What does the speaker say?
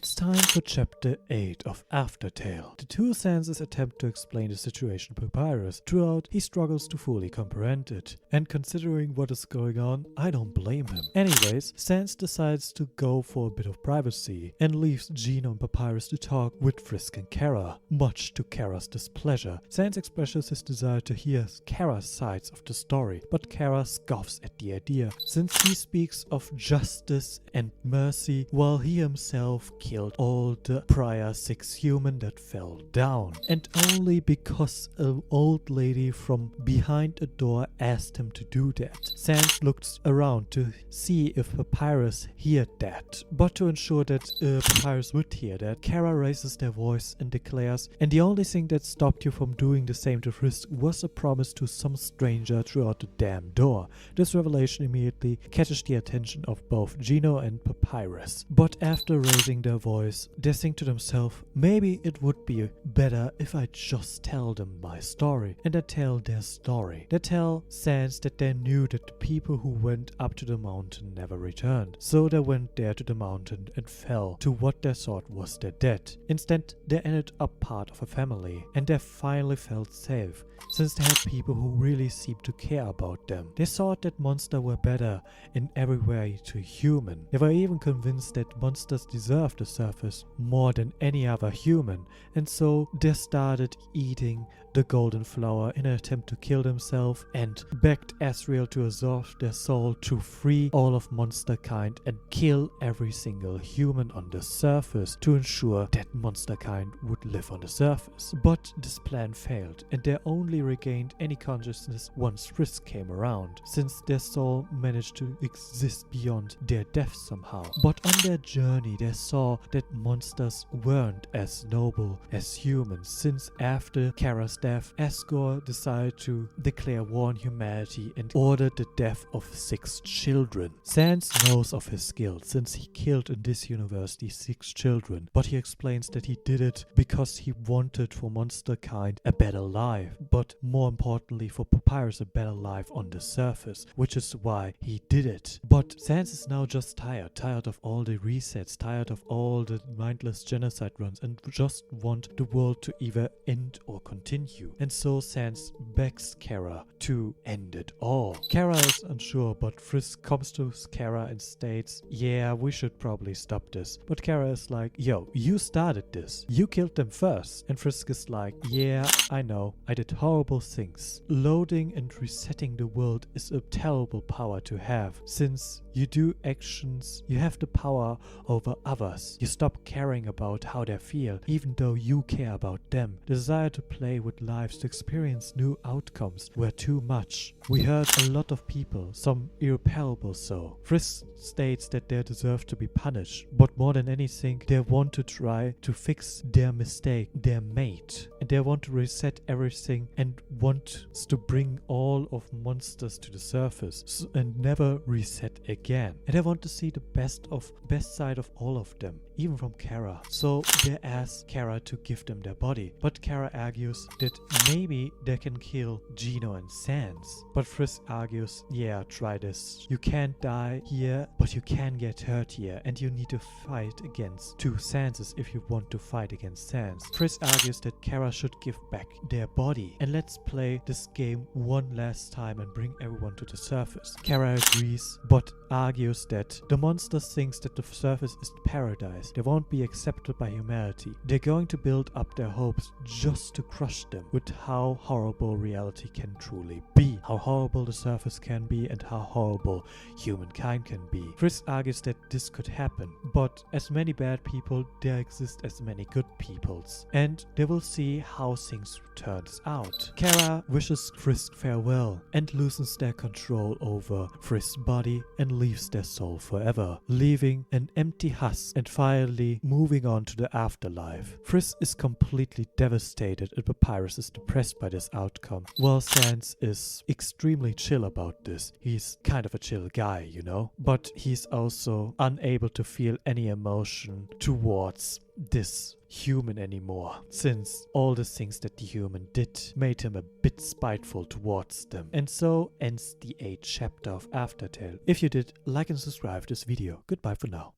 It's time for chapter 8 of Aftertale. The two sänzes attempt to explain the situation to Papyrus. Throughout, he struggles to fully comprehend it. And considering what is going on, I don't blame him. Anyways, sänz decides to go for a bit of privacy and leaves Gino and Papyrus to talk with Frisk and Chara, much to Chara's displeasure. Sänz expresses his desire to hear Chara's sides of the story, but Chara scoffs at the idea, since he speaks of justice and mercy while he himself killed all the prior 6 humans that fell down. And only because an old lady from behind a door asked him to do that. Sänz looks around to see if Papyrus heard that. But to ensure that Papyrus would hear that, Chara raises their voice and declares, "And the only thing that stopped you from doing the same to Frisk was a promise to some stranger throughout the damn door." This revelation immediately catches the attention of both Gino and Papyrus. But after raising their voice, they think to themselves, maybe it would be better if I just tell them my story. And they tell their story. They tell sänz that they knew that the people who went up to the mountain never returned. So they went there to the mountain and fell to what they thought was their death. Instead, they ended up part of a family, and they finally felt safe, since they had people who really seemed to care about them. They thought that monsters were better in every way to human. They were even convinced that monsters deserved the surface more than any other human, and so they started eating the golden flower in an attempt to kill themselves, and begged Asriel to absorb their soul to free all of monster kind and kill every single human on the surface to ensure that monster kind would live on the surface. But this plan failed, and they only regained any consciousness once Frisk came around, since their soul managed to exist beyond their death somehow. But on their journey they saw that monsters weren't as noble as humans, since after Chara's death, Asgore decided to declare war on humanity and ordered the death of 6 children. Sänz knows of his guilt, since he killed in this universe these 6 children, but he explains that he did it because he wanted for monster kind a better life, but more importantly for Papyrus a better life on the surface, which is why he did it. But sänz is now just tired of all the resets, tired of all the mindless genocide runs, and just want the world to either end or continue. And so sänz begs Chara to end it all. Chara is unsure, but Frisk comes to Chara and states, "Yeah, we should probably stop this." But Chara is like, "Yo, you started this. You killed them first." And Frisk is like, "Yeah, I know. I did horrible things. Loading and resetting the world is a terrible power to have. Since you do actions, you have the power over others. You stop caring about how they feel, even though you care about them. The desire to play with lives, to experience new outcomes were too much. We hurt a lot of people, some irreparable so." Frisk states that they deserve to be punished, but more than anything, they want to try to fix their mistake they made. And they want to reset everything and want to bring all of monsters to the surface and never reset again. And they want to see the best side of all of them, even from Chara. So they ask Chara to give them their body, but Chara argues that maybe they can kill Gino and sänz. But Frisk argues, "Yeah, try this. You can't die here, but you can get hurt here, and you need to fight against 2 sänzes if you want to fight against sänz." Frisk argues that Chara should give back their body, and let's play this game one last time and bring everyone to the surface. Chara agrees, but argues that the monster thinks that the surface is paradise. They won't be accepted by humanity. They're going to build up their hopes just to crush them with how horrible reality can truly be, how horrible the surface can be, and how horrible humankind can be. Frisk argues that this could happen, but as many bad people, there exist as many good peoples, and they will see how things turns out. Chara wishes Frisk farewell and loosens their control over Frisk's body and leaves their soul forever, leaving an empty husk and finally moving on to the afterlife. Frisk is completely devastated and Papyrus is depressed by this outcome, while sänz is extremely chill about this. He's kind of a chill guy, you know? But he's also unable to feel any emotion towards this human anymore, since all the things that the human did made him a bit spiteful towards them. And so ends the 8th chapter of Aftertale. If you did, like and subscribe this video. Goodbye for now.